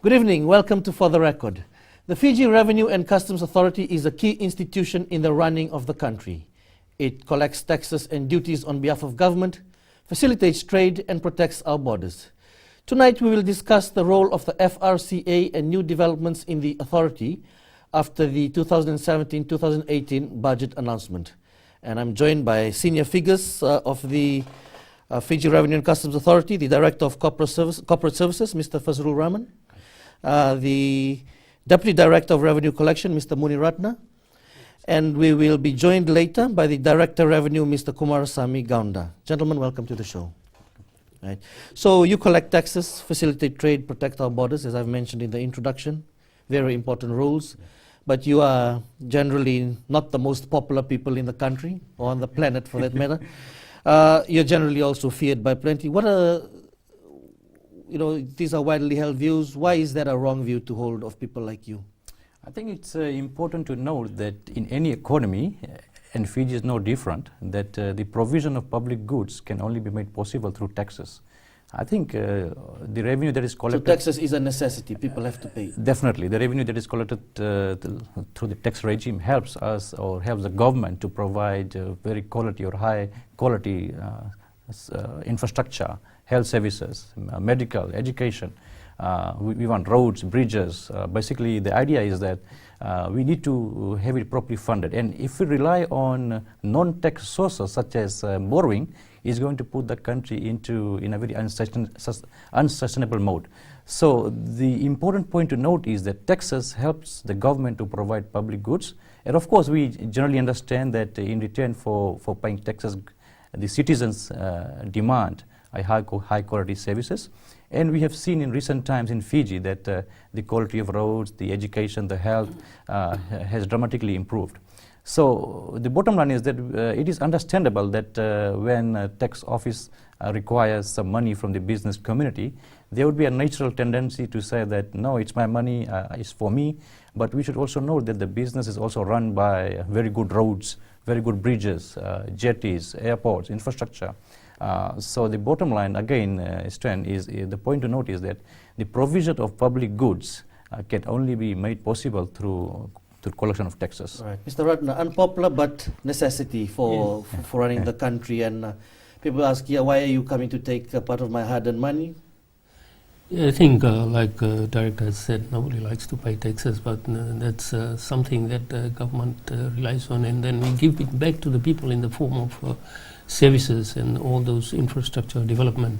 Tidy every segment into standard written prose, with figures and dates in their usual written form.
Good evening. Welcome to For the Record. The Fiji Revenue and Customs Authority is a key institution in the running of the country. It collects taxes and duties on behalf of government, facilitates trade, and protects our borders. Tonight we will discuss the role of the FRCA and new developments in the authority after the 2017-2018 budget announcement. And I'm joined by senior figures of the Fiji Revenue and Customs Authority, the Director of Corporate Services, Mr. Fazrul Rahman, the Deputy Director of Revenue Collection, Mr. Muniratna, and we will be joined later by the Director Revenue, Mr. Kumarasamy Gaunda. Gentlemen, welcome to the show. Right. So you collect taxes, facilitate trade, protect our borders, as I've mentioned in the introduction. Very important roles. But you are generally not the most popular people in the country, or on the planet for that matter. You're generally also feared by plenty. What are, these are widely held views. Why is that a wrong view to hold of people like you? I think it's important to note that in any economy, and Fiji is no different, that the provision of public goods can only be made possible through taxes. I think the revenue that is collected... So taxes is a necessity, people have to pay. Definitely. The revenue that is collected through the tax regime helps us or helps the government to provide very quality or high quality infrastructure, health services, medical, education. We want roads, bridges. Basically, the idea is that we need to have it properly funded. And if we rely on non-tax sources such as borrowing, it's going to put the country in a very unsustainable mode. So the important point to note is that taxes helps the government to provide public goods. And of course, we generally understand that in return for paying taxes, the citizens demand high quality services. And we have seen in recent times in Fiji that the quality of roads, the education, the health has dramatically improved. So the bottom line is that it is understandable that when a tax office requires some money from the business community, there would be a natural tendency to say that, no, it's my money, it's for me. But we should also know that the business is also run by very good roads, very good bridges, jetties, airports, infrastructure. So the bottom line, again, Stan, is the point to note is that the provision of public goods can only be made possible through collection of taxes. Right. Mr. Ratna, unpopular but necessity for running the country. And people ask, why are you coming to take a part of my hard-earned money? I think, like Director has said, nobody likes to pay taxes, but that's something that the government relies on, and then we give it back to the people in the form of services and all those infrastructure development.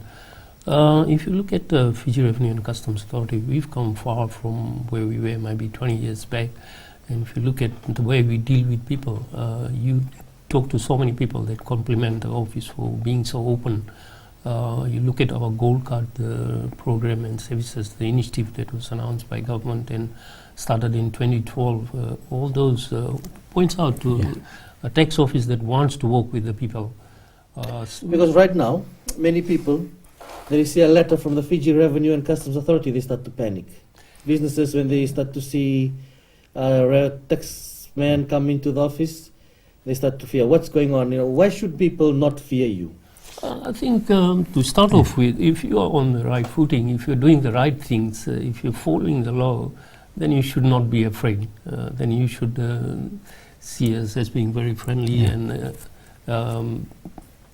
If you look at the Fiji Revenue and Customs Authority, we've come far from where we were maybe 20 years back. And if you look at the way we deal with people, you talk to so many people that compliment the office for being so open. You look at our Gold Card program and services, the initiative that was announced by government and started in 2012. All those points out to a tax office that wants to work with the people. Because right now, many people, they see a letter from the Fiji Revenue and Customs Authority, they start to panic. Businesses, when they start to see a taxman come into the office, they start to fear. What's going on? Why should people not fear you? I think to start off with, if you are on the right footing, if you're doing the right things, if you're following the law, then you should not be afraid. Then you should see us as being very friendly and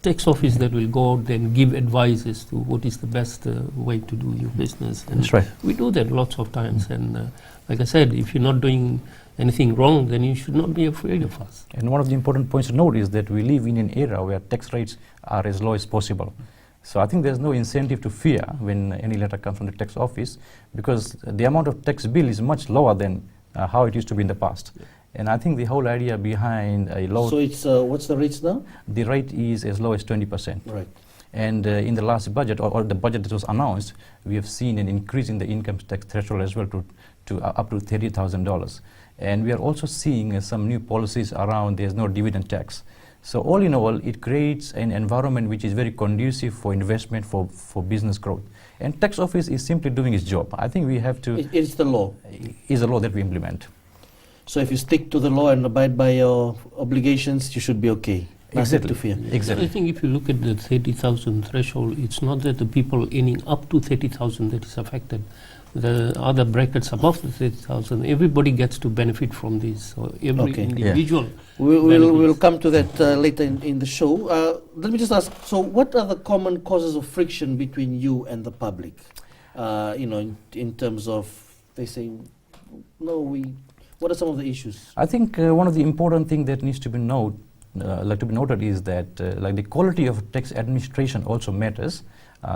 tax office that will go out and give advice as to what is the best way to do your business. And that's right. We do that lots of times. And like I said, if you're not doing anything wrong, then you should not be afraid of us. And one of the important points to note is that we live in an era where tax rates are as low as possible. So I think there's no incentive to fear when any letter comes from the tax office, because the amount of tax bill is much lower than how it used to be in the past. And I think the whole idea behind a low... So it's, what's the rates now? The rate is as low as 20%. Right. And in the last budget, or the budget that was announced, we have seen an increase in the income tax threshold as well to up to $30,000. And we are also seeing some new policies around there's no dividend tax. So all in all, it creates an environment which is very conducive for investment, for business growth. And tax office is simply doing its job. I think we have to... It's the law. It's the law that we implement. So if you stick to the law and abide by your obligations, you should be okay. Nothing to fear. Exactly. I think if you look at the 30,000 threshold, it's not that the people earning up to 30,000 that is affected. The other brackets above the 30,000, everybody gets to benefit from this. So every Okay. individual. We'll come to that later in the show. Let me just ask, so what are the common causes of friction between you and the public? In terms of, they say, what are some of the issues? I think one of the important things that needs to be noted is that the quality of tax administration also matters.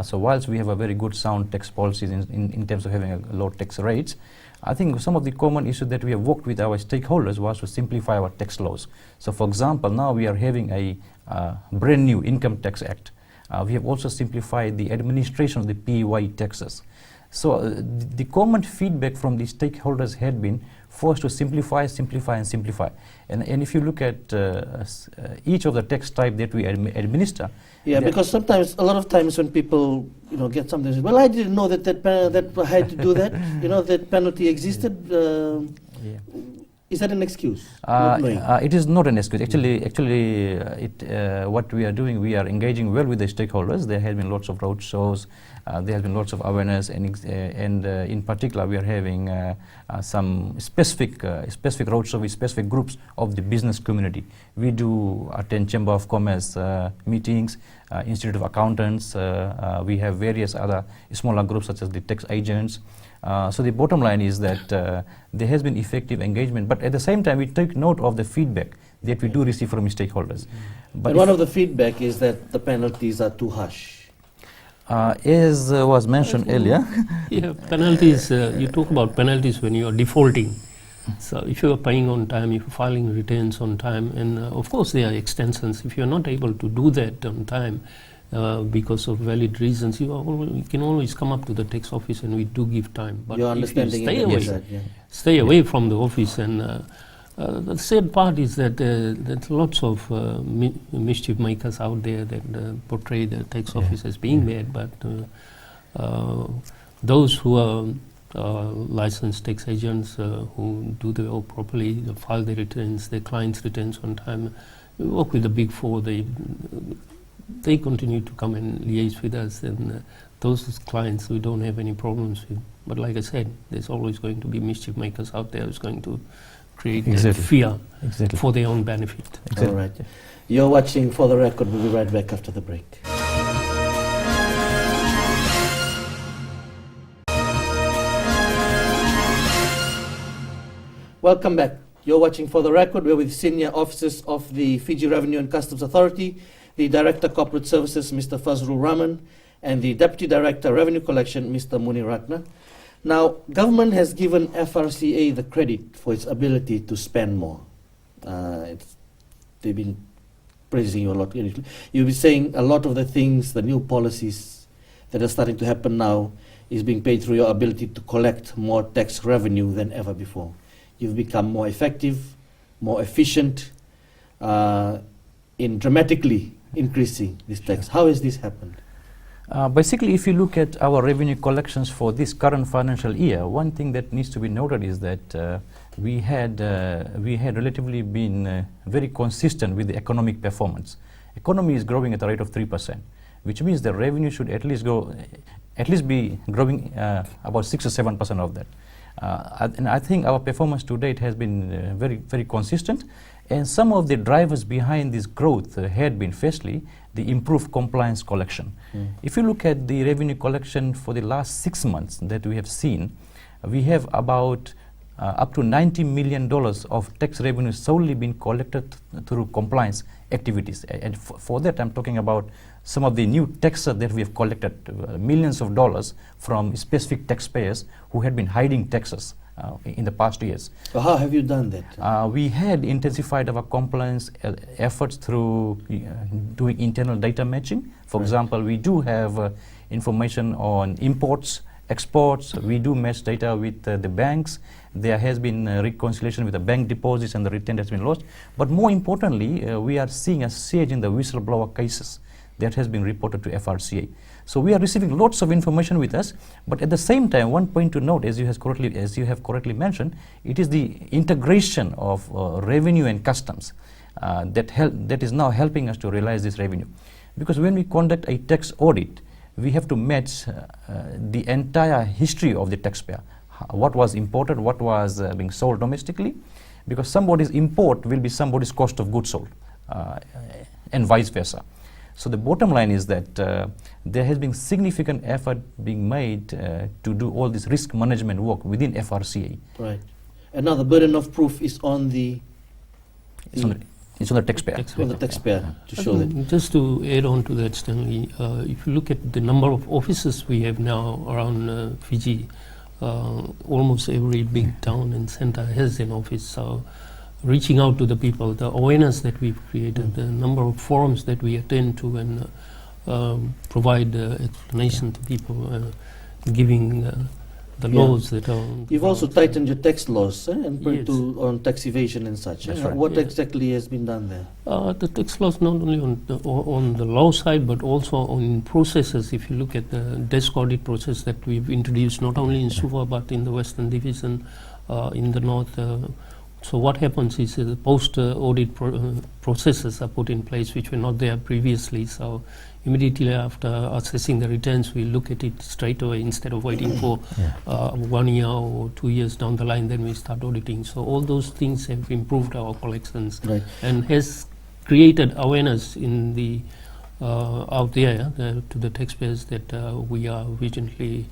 So whilst we have a very good sound tax policies in terms of having a low tax rates, I think some of the common issues that we have worked with our stakeholders was to simplify our tax laws. So for example, now we are having a brand new Income Tax Act. We have also simplified the administration of the PAYE taxes. So the common feedback from the stakeholders had been for us to simplify. And if you look at each of the tax type that we administer. Yeah, because a lot of times when people get something, they say, well, I didn't know that I had to do that. That penalty existed. Is that an excuse? It is not an excuse. Actually, what we are doing, we are engaging well with the stakeholders. There have been lots of road shows. There has been lots of awareness, and in particular, we are having some specific road shows with specific groups of the business community. We do attend Chamber of Commerce meetings, Institute of Accountants. We have various other smaller groups such as the tax agents. So the bottom line is that there has been effective engagement, but at the same time, we take note of the feedback that we do receive from stakeholders. But one of the feedback is that the penalties are too harsh. As was mentioned earlier. Yeah, penalties, you talk about penalties when you are defaulting. So if you are paying on time, if you are filing returns on time, and of course there are extensions. If you are not able to do that on time because of valid reasons, you can always come up to the tax office and we do give time. But Your understanding stay away from the office. And the sad part is that there's lots of mischief makers out there that portray the tax office as being bad, but those who are licensed tax agents who do their work properly, they file their returns, their clients' returns on time, we work with the Big Four, they continue to come and liaise with us, and those clients we don't have any problems with. But like I said, there's always going to be mischief makers out there who's going to create fear for their own benefit. All right. You're watching For the Record. We'll be right back after the break. Welcome back. You're watching For the Record. We're with senior officers of the Fiji Revenue and Customs Authority, the Director Corporate Services, Mr. Fazrul Rahman, and the Deputy Director Revenue Collection, Mr. Munir Ratna. Now, government has given FRCA the credit for its ability to spend more. They've been praising you a lot. You'll be saying a lot of the things, the new policies that are starting to happen now is being paid through your ability to collect more tax revenue than ever before. You've become more effective, more efficient in dramatically increasing this tax. How has this happened? Basically, if you look at our revenue collections for this current financial year, one thing that needs to be noted is that we had relatively been very consistent with the economic performance. Economy is growing at a rate of 3%, which means the revenue should at least be growing about 6 or 7% of that. And I think our performance to date has been very, very consistent. And some of the drivers behind this growth had been, firstly, the improved compliance collection. If you look at the revenue collection for the last 6 months that we have seen, we have about up to $90 million of tax revenue solely been collected through compliance activities. And for that, I'm talking about some of the new taxes that we have collected, millions of dollars from specific taxpayers who had been hiding taxes in the past years. So how have you done that? We had intensified our compliance efforts through doing internal data matching. For example, we do have information on imports, exports. We do match data with the banks. There has been reconciliation with the bank deposits and the return has been lost. But more importantly, we are seeing a surge in the whistleblower cases that has been reported to FRCA. So we are receiving lots of information with us, but at the same time, one point to note, as you have correctly mentioned, it is the integration of revenue and customs. that is now helping us to realize this revenue. Because when we conduct a tax audit, we have to match the entire history of the taxpayer. What was imported, what was being sold domestically, because somebody's import will be somebody's cost of goods sold, and vice versa. So the bottom line is that there has been significant effort being made to do all this risk management work within FRCA. Right. And now the burden of proof is on the... It's on the taxpayer. On the taxpayer to show that. Just to add on to that, Stanley, if you look at the number of offices we have now around Fiji, almost every big town and center has an office. So reaching out to the people, the awareness that we've created, the number of forums that we attend to and provide explanation to people, giving the laws that are... You've also tightened your tax laws and Yes. on tax evasion and such. That's right. What exactly has been done there? The tax laws not only on the law side but also on processes. If you look at the desk audit process that we've introduced not only in Suva but in the Western Division, in the North. So what happens is the post-audit processes are put in place which were not there previously. So immediately after assessing the returns, we look at it straight away instead of waiting for 1 year or 2 years down the line, then we start auditing. So all those things have improved our collections and has created awareness in the out there to the taxpayers that we are vigilantly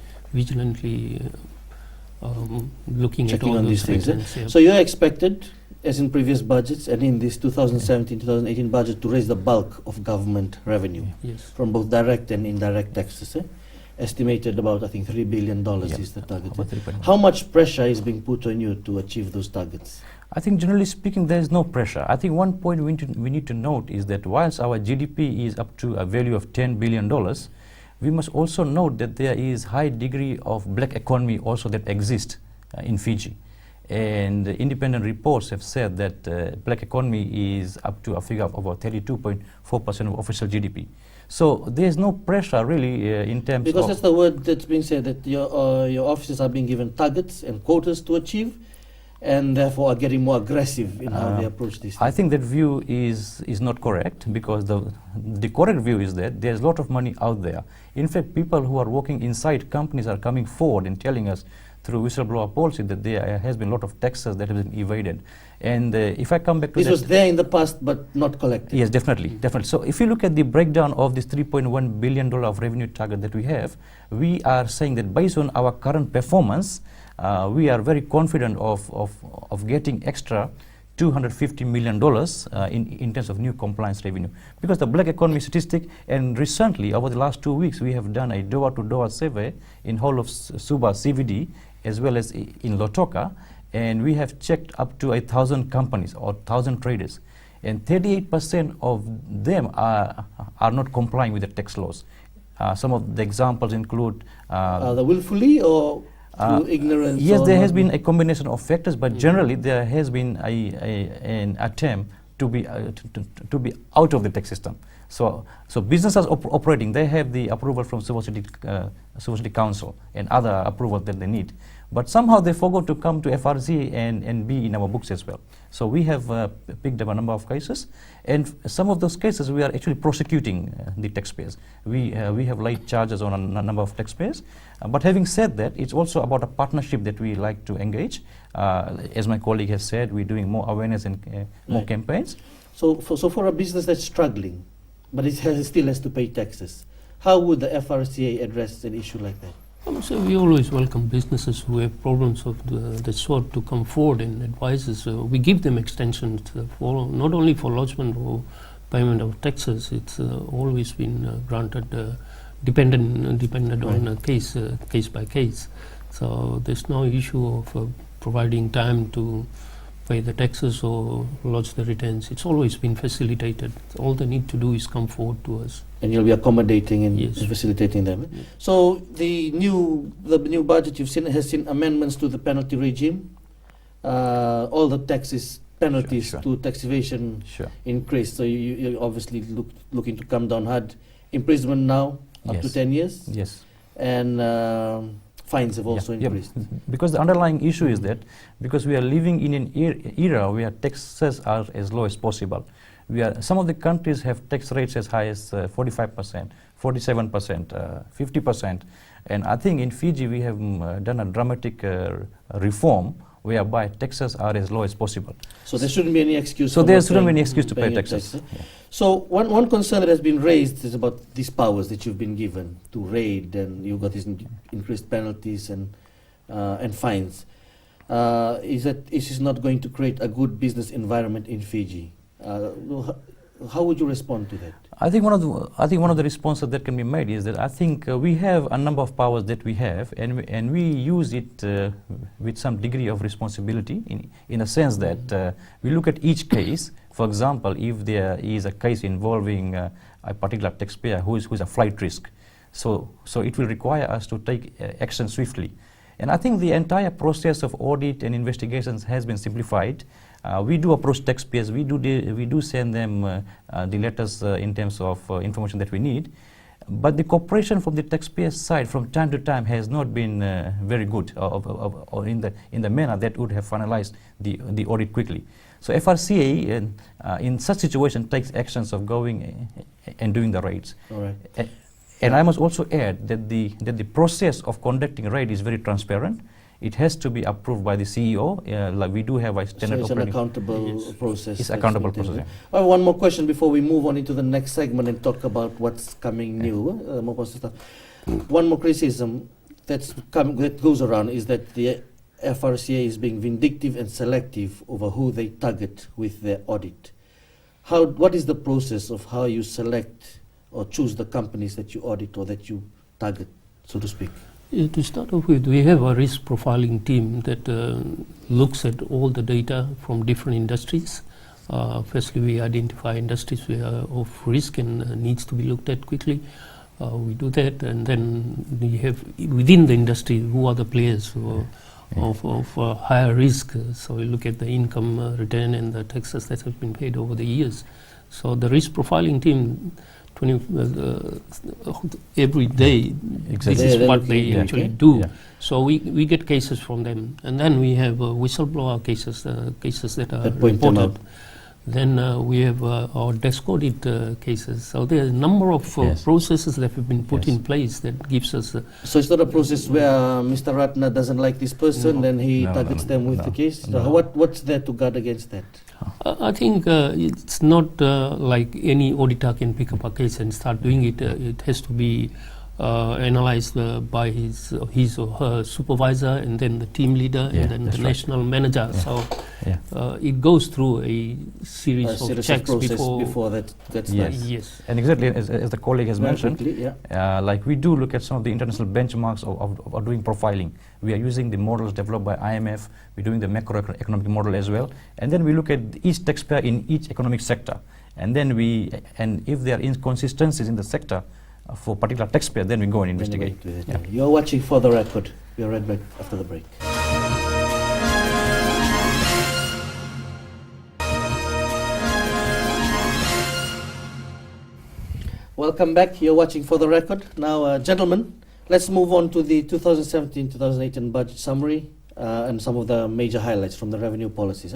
looking Checking at all on those these things. returns. So you're expected, as in previous budgets and in this 2017-2018 budget, to raise the bulk of government revenue Yes. from both direct and indirect taxes. Estimated about, I think, $3 billion is the target. About 3.1. How much pressure is being put on you to achieve those targets? I think generally speaking there is no pressure. I think one point we need to note is that whilst our GDP is up to a value of $10 billion, we must also note that there is high degree of black economy also that exists in Fiji. And independent reports have said that black economy is up to a figure of about 32.4% of official GDP. So there is no pressure really in terms Because of... that's the word that's being said, that your officers are being given targets and quotas to achieve, and therefore are getting more aggressive in how they approach this. I think that view is not correct, because the correct view is that there's a lot of money out there. In fact, people who are working inside companies are coming forward and telling us through whistleblower policy that there has been a lot of taxes that have been evaded. And if I come back to This that, was there in the past but not collected. yes, definitely. So if you look at the breakdown of this $3.1 billion of revenue target that we have, we are saying that based on our current performance, we are very confident of getting extra $250 million in terms of new compliance revenue. Because the black economy statistic, and recently over the last 2 weeks we have done a door-to-door survey in whole of Suba CVD as well as in Lotoka, and we have checked up to 1,000 companies or 1,000 traders, and 38% of them are not complying with the tax laws. Some of the examples include The willfully or through ignorance? yes, or there not? has been a combination of factors, but generally there has been an attempt to be out of the tax system. So businesses operating, they have the approval from Suva City Council and other approval that they need. But somehow they forgot to come to FRCA and be in our books as well. So we have picked up a number of cases, and some of those cases we are actually prosecuting the taxpayers. We have laid charges on a number of taxpayers. But having said that, it's also about a partnership that we like to engage. As my colleague has said, we're doing more awareness and more campaigns. So for a business that's struggling, but it still has to pay taxes, how would the FRCA address an issue like that? So we always welcome businesses who have problems of the sort to come forward and advise us. We give them extensions for not only for lodgement or payment of taxes. It's always been granted dependent on a case by case. So there's no issue of providing time to pay the taxes or lodge the returns. It's always been facilitated. All they need to do is come forward to us. And you'll be accommodating and Yes. facilitating them. Yes. So the new budget you've seen has seen amendments to the penalty regime. All the penalties Sure. to tax evasion Sure. increased. So you're obviously looking to come down hard. Imprisonment now up to Yes. 10 years, Yes. and fines have also increased. Because the underlying issue is that because we are living in an era where taxes are as low as possible. Some of the countries have tax rates as high as 45%, 47%, 50%. And I think in Fiji we have done a dramatic reform whereby taxes are as low as possible. So there shouldn't be any excuse. So there shouldn't be any excuse to pay taxes. So one concern that has been raised is about these powers that you've been given to raid, and you've got these increased penalties and fines. Is that this is not going to create a good business environment in Fiji? How would you respond to that? I think one of the responses that can be made is that I think we have a number of powers that we have, and we use it with some degree of responsibility in a sense that we look at each case. For example, if there is a case involving a particular taxpayer who is a flight risk, so it will require us to take action swiftly. And I think the entire process of audit and investigations has been simplified. We do approach taxpayers. We do send them the letters in terms of information that we need. But the cooperation from the taxpayers' side from time to time has not been very good, or in the manner that would have finalized the audit quickly. So FRCA in such situation takes actions of going and doing the raids. All right. And I must also add that the process of conducting raid is very transparent. It has to be approved by the CEO. Like we do have a standard operating. So it's an accountable process. It's accountable process. Yeah. I have one more question before we move on into the next segment and talk about what's coming new. More positive stuff. One more criticism that goes around is that the FRCA is being vindictive and selective over who they target with their audit. What is the process of how you select or choose the companies that you audit or that you target, so to speak? To start off with, we have a risk profiling team that looks at all the data from different industries. Firstly, we identify industries of risk and needs to be looked at quickly. We do that, and then we have within the industry who are the players who are of higher risk. So we look at the income return and the taxes that have been paid over the years. So the risk profiling team every day, exactly. This is what they actually do. Yeah. So we get cases from them, and then we have whistleblower cases, cases that are reported. Then we have our desk audit cases. So there are a number of processes that have been put in place that gives us... So it's not a process where Mr. Ratna doesn't like this person, then he targets them with the case? What's there to guard against that? I think it's not like any auditor can pick up a case and start doing it. It has to be analyzed by his or her supervisor, and then the team leader, and then the national manager. So it goes through a series of checks before that gets done. Yes. And exactly as the colleague has mentioned, like we do look at some of the international benchmarks of doing profiling. We are using the models developed by IMF. We're doing the macroeconomic model as well. And then we look at each taxpayer in each economic sector. And then if there are inconsistencies in the sector for particular taxpayer, then we go and investigate. You're watching For the Record. We're right back after the break. Welcome back. You're watching For the Record. Now, gentlemen, let's move on to the 2017-2018 budget summary and some of the major highlights from the revenue policies.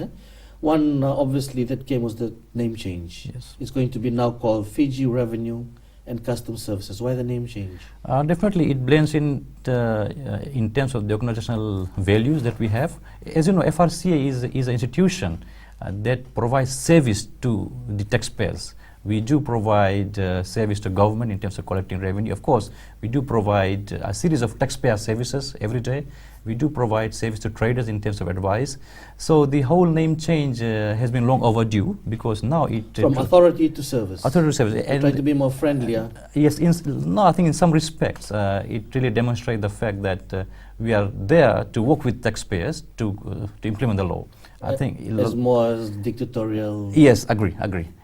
One, obviously, that came was the name change. Yes. It's going to be now called Fiji Revenue and Customs Services. Why the name change? Definitely, it blends in terms of the organizational values that we have. As you know, FRCA is an institution that provides service to the taxpayers. We do provide service to government in terms of collecting revenue. Of course, we do provide a series of taxpayer services every day. We do provide service to traders in terms of advice. So the whole name change has been long overdue, because now it... From authority to service. Authority to service. And trying to be more friendlier. Yes, I think in some respects it really demonstrates the fact that we are there to work with taxpayers to implement the law. I think as more as dictatorial. Yes, agree.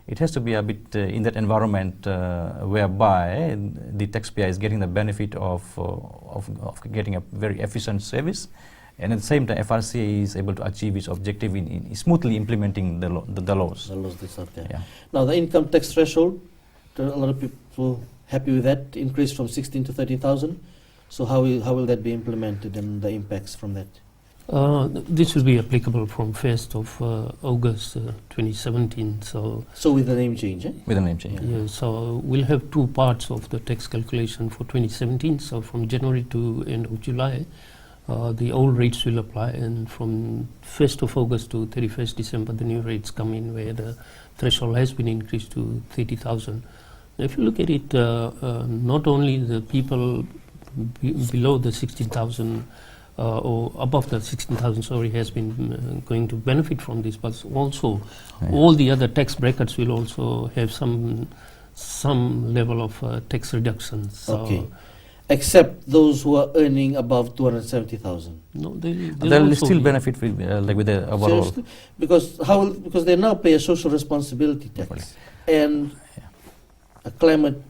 It has to be a bit in that environment whereby the taxpayer is getting the benefit of getting a very efficient service, and at the same time FRCA is able to achieve its objective in smoothly implementing the laws. The laws that are there. Yeah. Now the income tax threshold, a lot of people happy with that, increased from 16 to 30,000. So how will that be implemented and the impacts from that? This will be applicable from 1st of August 2017. So with the name change, eh? With a name change. yeah, so we'll have two parts of the tax calculation for 2017. So from January to end of July, the old rates will apply, and from 1st of August to 31st December, the new rates come in, where the threshold has been increased to 30,000. If you look at it, not only the people below the 16,000 or above the 16,000, sorry, has been going to benefit from this, but also all the other tax brackets will also have some level of tax reductions. So Okay. Except those who are earning above 270,000. no, They'll still benefit with, like with the overall. Seriously? Because they now pay a social responsibility tax and a climate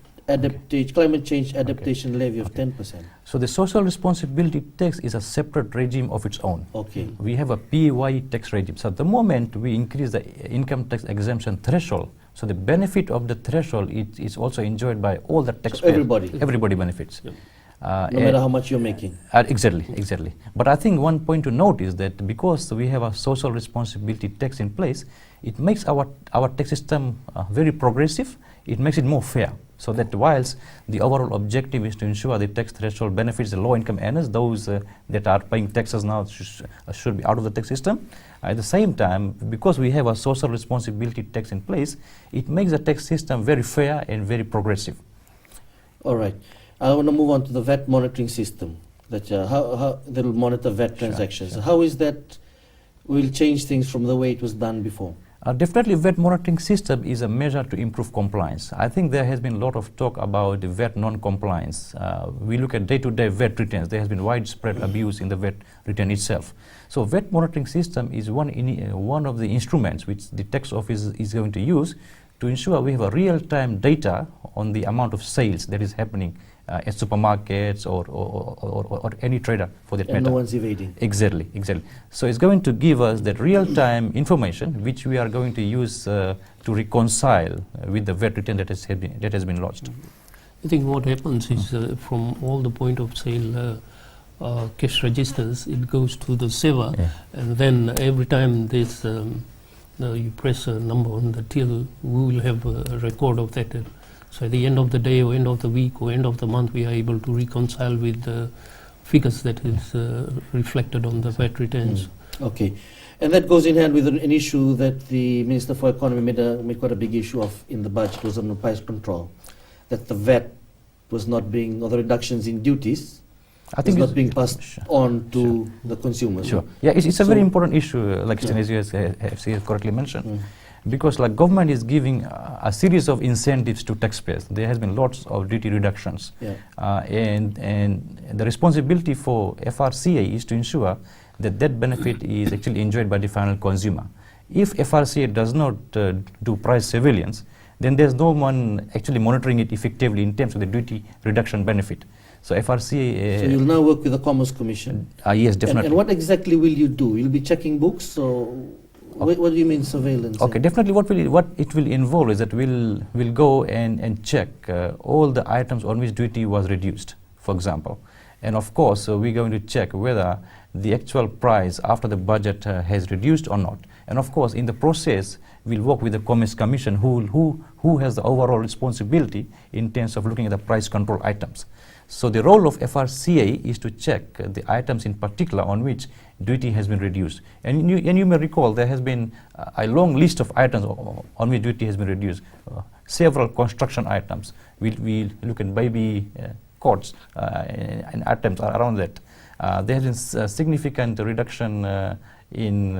change adaptation levy of 10%. So the social responsibility tax is a separate regime of its own. Okay. We have a PAYE tax regime. So the moment we increase the income tax exemption threshold, so the benefit of the threshold is also enjoyed by all the taxpayers. Everybody benefits. Yep. No matter how much you're making. Exactly. But I think one point to note is that because we have a social responsibility tax in place, it makes our tax system very progressive. It makes it more fair. So that whilst the overall objective is to ensure the tax threshold benefits the low-income earners, those that are paying taxes now should be out of the tax system. At the same time, because we have a social responsibility tax in place, it makes the tax system very fair and very progressive. All right. I want to move on to the VAT monitoring system. That how they will monitor VAT transactions. Sure. How is that will change things from the way it was done before? Definitely, VAT monitoring system is a measure to improve compliance. I think there has been a lot of talk about the VAT non-compliance. We look at day-to-day VAT returns. There has been widespread abuse in the VAT return itself. So VAT monitoring system is one of the instruments which the tax office is going to use to ensure we have a real-time data on the amount of sales that is happening at supermarkets or any trader for that matter. And no one's evading. Exactly. So it's going to give us that real-time information which we are going to use to reconcile with the VAT return that has been lodged. I think what happens is from all the point of sale cash registers, it goes to the saver, and then every time this you press a number on the till, we will have a record of that. So at the end of the day or end of the week or end of the month, we are able to reconcile with the figures that is reflected on the VAT returns. Okay. And that goes in hand with an issue that the Minister for Economy made quite a big issue of in the budget, was on the price control. That the VAT was not being, or the reductions in duties, I think not being passed on to the consumers. Sure. Yeah, it's a very important issue, like as you have correctly mentioned. Because like government is giving a series of incentives to taxpayers. There has been lots of duty reductions. And the responsibility for FRCA is to ensure that that benefit is actually enjoyed by the final consumer. If FRCA does not do price surveillance, then there's no one actually monitoring it effectively in terms of the duty reduction benefit. So FRCA... so you'll now work with the Commerce Commission? Yes, definitely. And what exactly will you do? You'll be checking books, or what do you mean surveillance? Okay, definitely what it will involve is that we'll go and check all the items on which duty was reduced, for example. And of course, we're going to check whether the actual price after the budget has reduced or not. And of course, in the process, we'll work with the Commerce Commission who has the overall responsibility in terms of looking at the price control items. So the role of FRCA is to check the items in particular on which duty has been reduced. And you may recall there has been a long list of items on which duty has been reduced. Several construction items. We look at baby cots and items around that. There has been a significant reduction in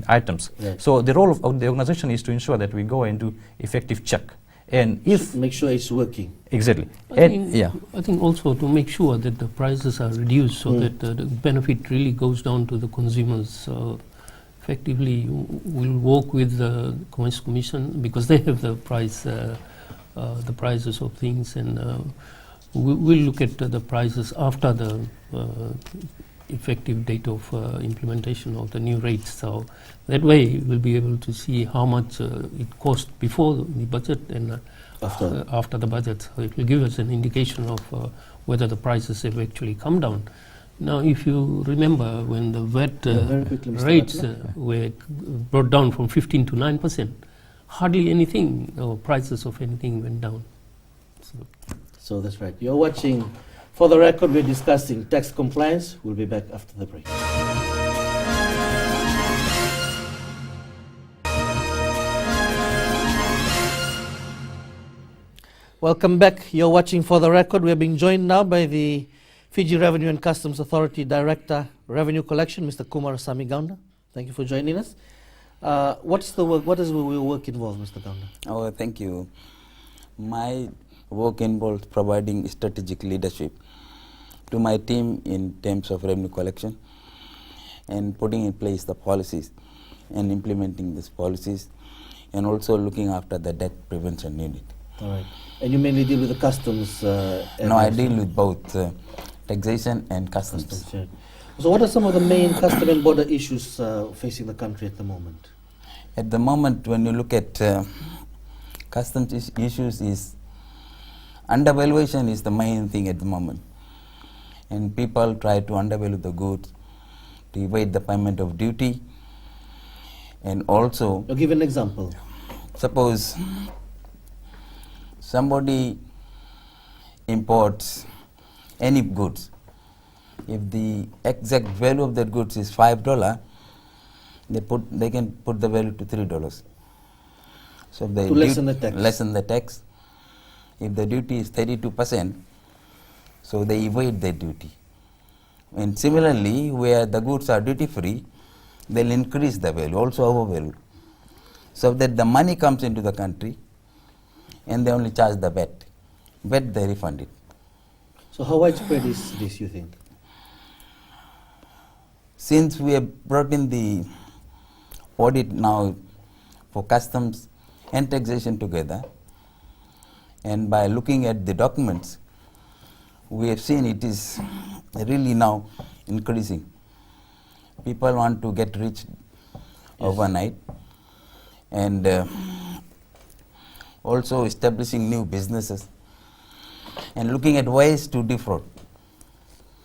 items. Right. So the role of the organization is to ensure that we go and do effective check. And if make sure it's working. Exactly. I think also to make sure that the prices are reduced so that the benefit really goes down to the consumers. So effectively, we'll work with the Commerce Commission because they have the prices of things, and we'll look at the prices after the effective date of implementation of the new rates. So that way we'll be able to see how much it cost before the budget and after the budget. So it will give us an indication of whether the prices have actually come down. Now, if you remember when the VAT very quickly, Mr. rates Butler. were brought down from 15 to 9%, hardly anything or prices of anything went down. So that's right. You're watching For the Record. We're discussing tax compliance. We'll be back after the break. Welcome back. You're watching For the Record. We're being joined now by the Fiji Revenue and Customs Authority Director, Revenue Collection, Mr. Kumar Samigaunda. Thank you for joining us. What's the work? What does your work involve, Mr. Gaunda? Oh, thank you. My work involves providing strategic leadership to my team in terms of revenue collection and putting in place the policies and implementing these policies, and also looking after the debt prevention unit. All right. And you mainly deal with the customs? No, I deal with both taxation and customs. Yeah. So what are some of the main custom and border issues facing the country at the moment? At the moment, when you look at customs issues, is undervaluation is the main thing at the moment. And people try to undervalue the goods to evade the payment of duty. And also, I'll give an example. suppose somebody imports any goods. If the exact value of that goods is $5, they can put the value to $3. So they To lessen the tax. Lessen the tax. If the duty is 32%, so they evade their duty. And similarly, where the goods are duty free, they'll increase the value, also overvalue, so that the money comes into the country and they only charge the VAT. VAT they refund it. So how widespread is this, you think? Since we have brought in the audit now for customs and taxation together, and by looking at the documents, we have seen it is really now increasing. People want to get rich overnight, and also establishing new businesses and looking at ways to defraud.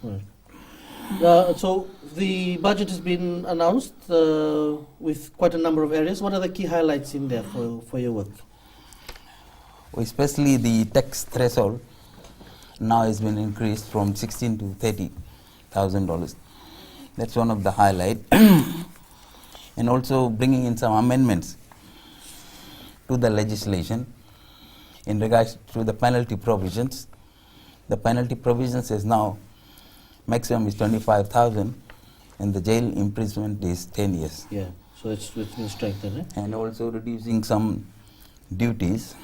Right. So the budget has been announced with quite a number of areas. What are the key highlights in there for your work? Especially the tax threshold now has been increased from $16,000 to $30,000. That's one of the highlights. And also bringing in some amendments to the legislation in regards to the penalty provisions. The penalty provisions is now maximum is 25,000, and the jail imprisonment is 10 years. Yeah, so it's been strengthened. And also reducing some duties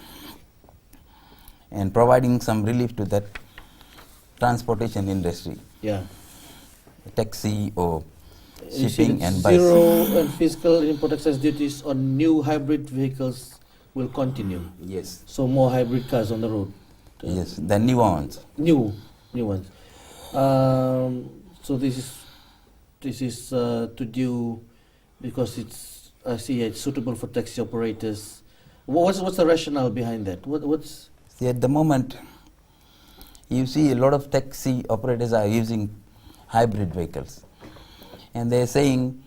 and providing some relief to that transportation industry. Yeah. Taxi or You shipping said and bus. zero and fiscal import excise duties on new hybrid vehicles will continue. Yes, So more hybrid cars on the road. yes, the new ones. New ones. So this is to do because I see it's suitable for taxi operators. What's the rationale behind that? What's See, at the moment, you see a lot of taxi operators are using hybrid vehicles, and they're saying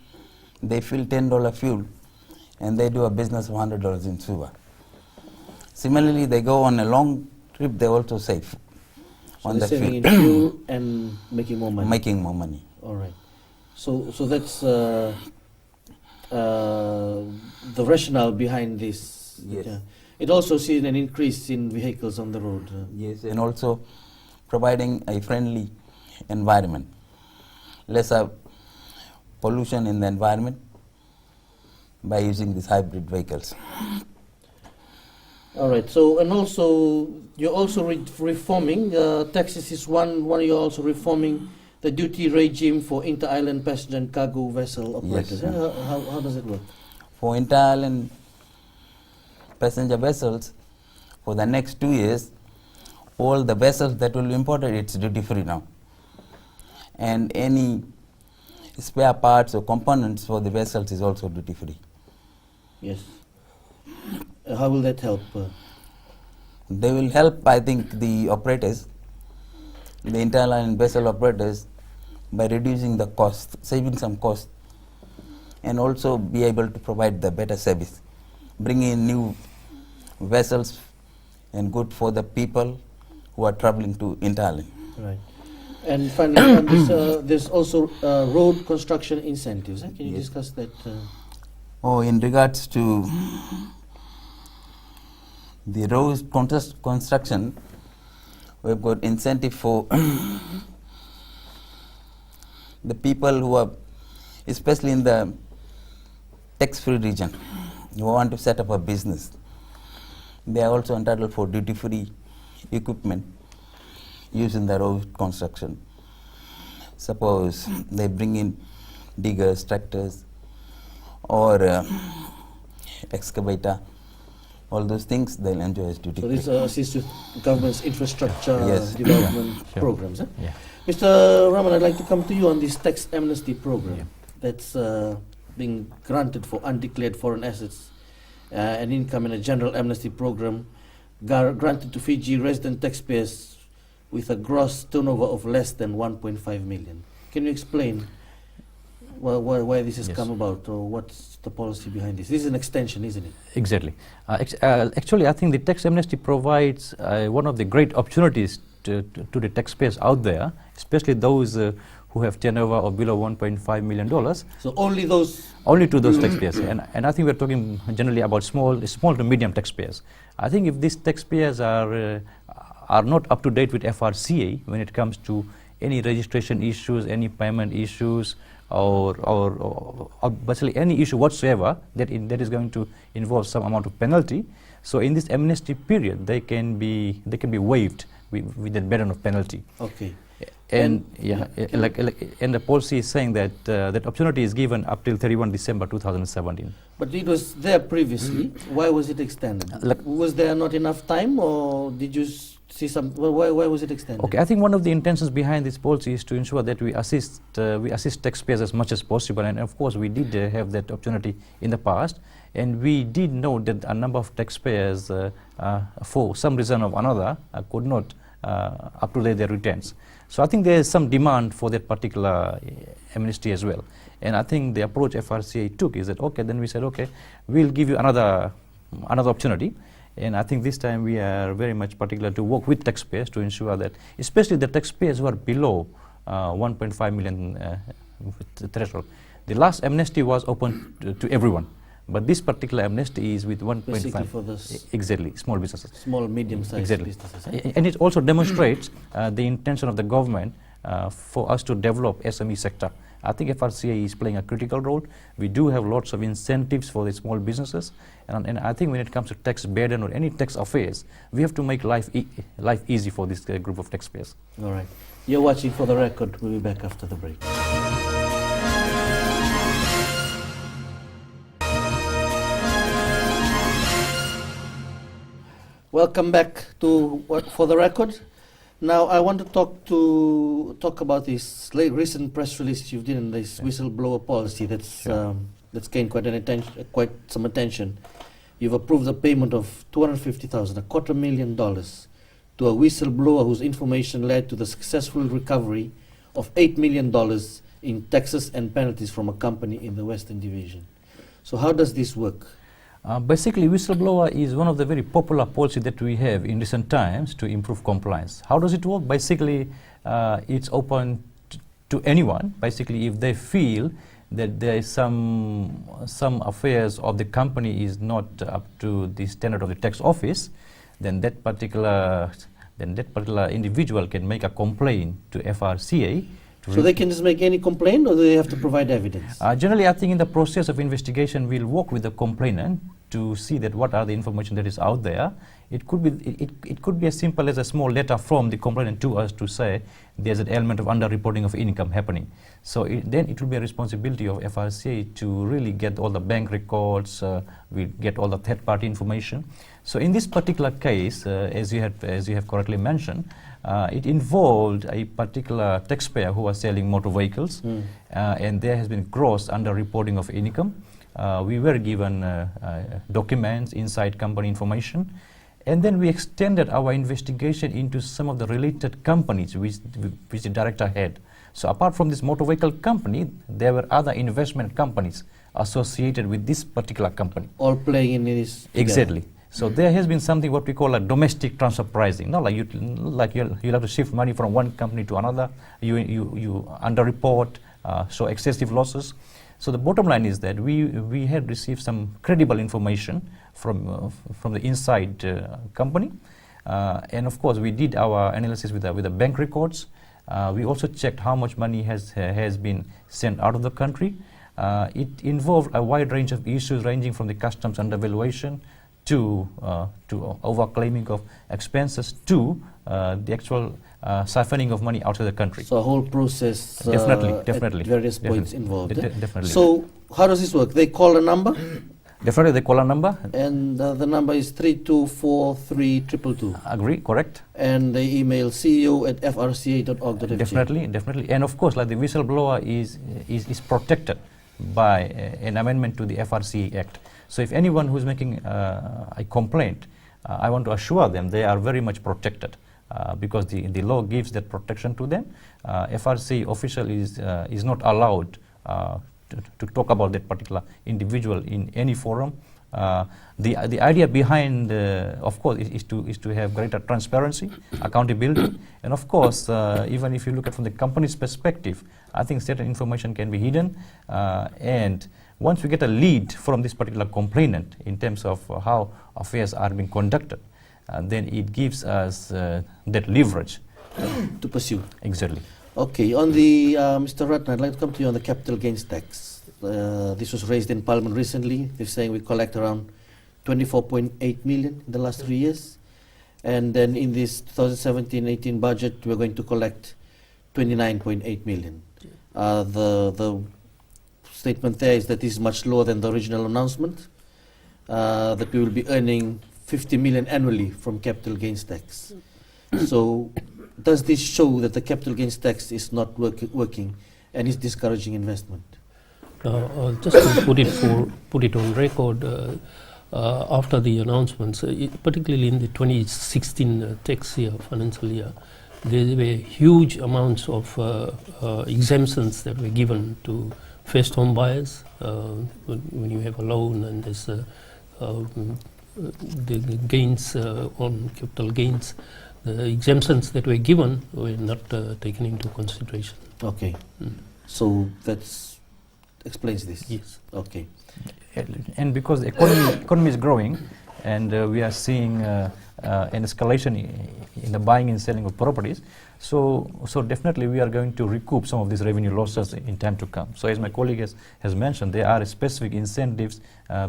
they fill $10 fuel and they do a business of $100 in Suva. Similarly, they go on a long trip, they also save on the saving fuel. in fuel and making more money. Making more money. All right. So that's the rationale behind this. Yes. Yeah. It also sees an increase in vehicles on the road. Yes, and also providing a friendly environment, lesser pollution in the environment by using these hybrid vehicles. All right. So and also you're also reforming taxes is one. You're also reforming the duty regime for inter-island passenger and cargo vessel operators. Yes. How does it work? For inter-island passenger vessels, for the next 2 years, all the vessels that will be imported, it's duty free now. And any spare parts or components for the vessels is also duty free. Yes. How will that help? They will help, I think, the operators the interline vessel operators by reducing the cost, saving some cost, and also be able to provide the better service, bring in new vessels and good for the people who are traveling to interline. Right. And finally, on this, there's also road construction incentives. Can you discuss that? In regards to the road construction, we've got incentive for the people who are, especially in the tax-free region, who want to set up a business. They are also entitled for duty-free equipment used in the road construction. Suppose they bring in diggers, tractors, or excavator, all those things they'll enjoy as duty free. So this assists with government's infrastructure Yes. development Sure. programs. Yeah. Mr. Raman, I'd like to come to you on this tax amnesty program Yeah. that's being granted for undeclared foreign assets and income, in a general amnesty program granted to Fiji resident taxpayers with a gross turnover of less than 1.5 million. Can you explain why this has Yes. come about, or what's the policy behind this? This is an extension, isn't it? Exactly. Actually, I think the tax amnesty provides one of the great opportunities to the taxpayers out there, especially those who have turnover of below $1.5 million. So only those... Only to those taxpayers. And I think we're talking generally about small to medium taxpayers. I think if these taxpayers are not up to date with FRCA when it comes to any registration issues, any payment issues, or basically any issue whatsoever that is going to involve some amount of penalty. So in this amnesty period, they can be waived with the burden of penalty. Okay. And and the policy is saying that that opportunity is given up till 31 December 2017. But it was there previously. Why was it extended? Was there not enough time, or did you see some? Why was it extended? Okay, I think one of the intentions behind this policy is to ensure that we assist taxpayers as much as possible, and of course we did have that opportunity in the past, and we did know that a number of taxpayers, for some reason or another, could not up to date their returns. So I think there is some demand for that particular amnesty as well. And I think the approach FRCA took is that, okay, then we said, okay, we'll give you another opportunity. And I think this time we are very much particular to work with taxpayers to ensure that, especially the taxpayers who are below 1.5 million threshold. The last amnesty was open to everyone. But this particular amnesty is with 1.5. Basically for this exactly, small businesses. small, medium-sized businesses. And it also demonstrates the intention of the government for us to develop SME sector. I think FRCA is playing a critical role. We do have lots of incentives for the small businesses. And I think when it comes to tax burden or any tax affairs, we have to make life easy for this group of taxpayers. All right. You're watching For the Record. We'll be back after the break. Welcome back to For the Record. Now I want to talk about this recent press release you've done in this whistleblower policy that's gained quite some attention. You've approved a payment of $250,000, $250,000, to a whistleblower whose information led to the successful recovery of $8 million in taxes and penalties from a company in the Western Division. So how does this work? Basically, whistleblower is one of the very popular policies that we have in recent times to improve compliance. How does it work? Basically, it's open to anyone. Basically, if they feel that there is some affairs of the company is not up to the standard of the tax office, then that particular individual can make a complaint to FRCA. So they can just make any complaint, or do they have to provide evidence? Generally, I think in the process of investigation, we'll work with the complainant to see that what are the information that is out there. It could be as simple as a small letter from the complainant to us to say there's an element of underreporting of income happening. So then it will be a responsibility of FRCA to really get all the bank records, we get all the third-party information. So in this particular case, as you have correctly mentioned, it involved a particular taxpayer who was selling motor vehicles, and there has been gross underreporting of income. We were given documents, inside company information, And then we extended our investigation into some of the related companies which the director had. So apart from this motor vehicle company, there were other investment companies associated with this particular company. All playing in this together. Exactly. So there has been something what we call a domestic transfer pricing. Not like you'll have to shift money from one company to another. You underreport, show excessive losses. So the bottom line is that we had received some credible information from the inside company, and of course we did our analysis with the bank records. We also checked how much money has been sent out of the country. It involved a wide range of issues ranging from the customs undervaluation to overclaiming of expenses to the actual siphoning of money out of the country. So a whole process definitely, at various points involved. Definitely. So how does this work? They call a number? Definitely they call a number. And the number is 324322. Agree, correct. And they email ceo@frca.org.fg. Definitely. And of course, like the whistleblower is protected by an amendment to the FRCA Act. So if anyone who's making a complaint, I want to assure them they are very much protected because the law gives that protection to them. FRCA official is not allowed to talk about that particular individual in any forum. The idea behind, of course, is to have greater transparency, accountability, and of course, even if you look at from the company's perspective, I think certain information can be hidden, and once we get a lead from this particular complainant in terms of how affairs are being conducted, then it gives us that leverage to pursue. Exactly. Okay, on the, Mr. Ratna, I'd like to come to you on the capital gains tax. This was raised in Parliament recently. They're saying we collect around 24.8 million in the last 3 years. And then in this 2017-18 budget, we're going to collect 29.8 million. The statement there is that this is much lower than the original announcement, that we will be earning 50 million annually from capital gains tax. So does this show that the capital gains tax is not working and is discouraging investment? Just to put it on record, after the announcements, particularly in the 2016 tax year, financial year, there were huge amounts of exemptions that were given to first home buyers when you have a loan and there's the gains on capital gains. The exemptions that were given were not taken into consideration. Okay, so that explains this. Yes. Okay. And because the economy is growing, and we are seeing an escalation in the buying and selling of properties, so definitely we are going to recoup some of these revenue losses in time to come. So as my colleague has mentioned, there are specific incentives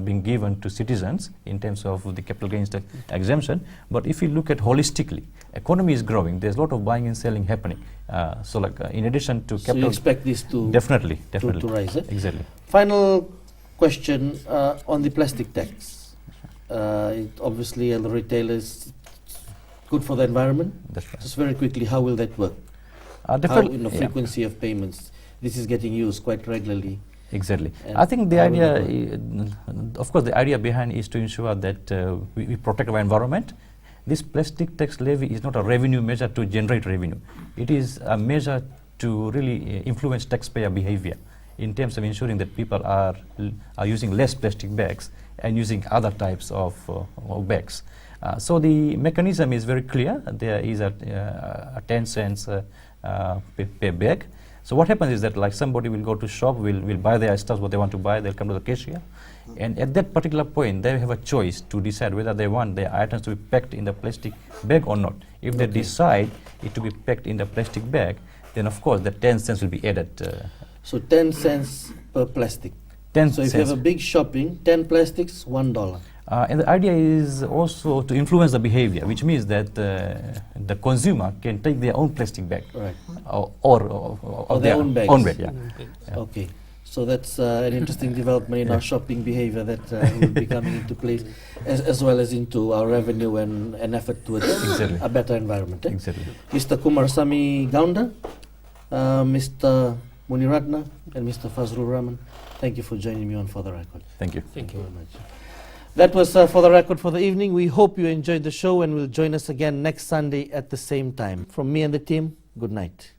being given to citizens in terms of the capital gains tax exemption. But if you look at holistically, economy is growing. There's a lot of buying and selling happening. So like in addition to capital, so you expect this to definitely to rise. Exactly. Final question on the plastic tax. Obviously, the retailers good for the environment. That's right. Just very quickly, how will that work? How in the frequency of payments? This is getting used quite regularly. Exactly. And I think the how idea, will of course, the idea behind is to ensure that we protect our environment. This plastic tax levy is not a revenue measure to generate revenue. It is a measure to really influence taxpayer behavior in terms of ensuring that people are using less plastic bags and using other types of bags. So the mechanism is very clear. There is a 10 cents per bag. So what happens is that like somebody will go to shop, will buy their stuff, what they want to buy, they'll come to the cashier. And at that particular point, they have a choice to decide whether they want their items to be packed in the plastic bag or not. If they decide it to be packed in the plastic bag, then of course the 10 cents will be added. So 10 cents per plastic. 10 so if you have a big shopping, 10 plastics, $1. And the idea is also to influence the behavior, which means that the consumer can take their own plastic bag, right, or their own bags. Own bag, yeah. Okay, so that's an interesting development in our shopping behavior that will be coming into place, as well as into our revenue and an effort towards a better environment. Exactly. Mr. Kumarasamy Gaunda, Mr. Muniratna, and Mr. Fazlur Rahman, thank you for joining me on For the Record. Thank you. Thank you very much. That was For the Record for the evening. We hope you enjoyed the show and will join us again next Sunday at the same time. From me and the team, good night.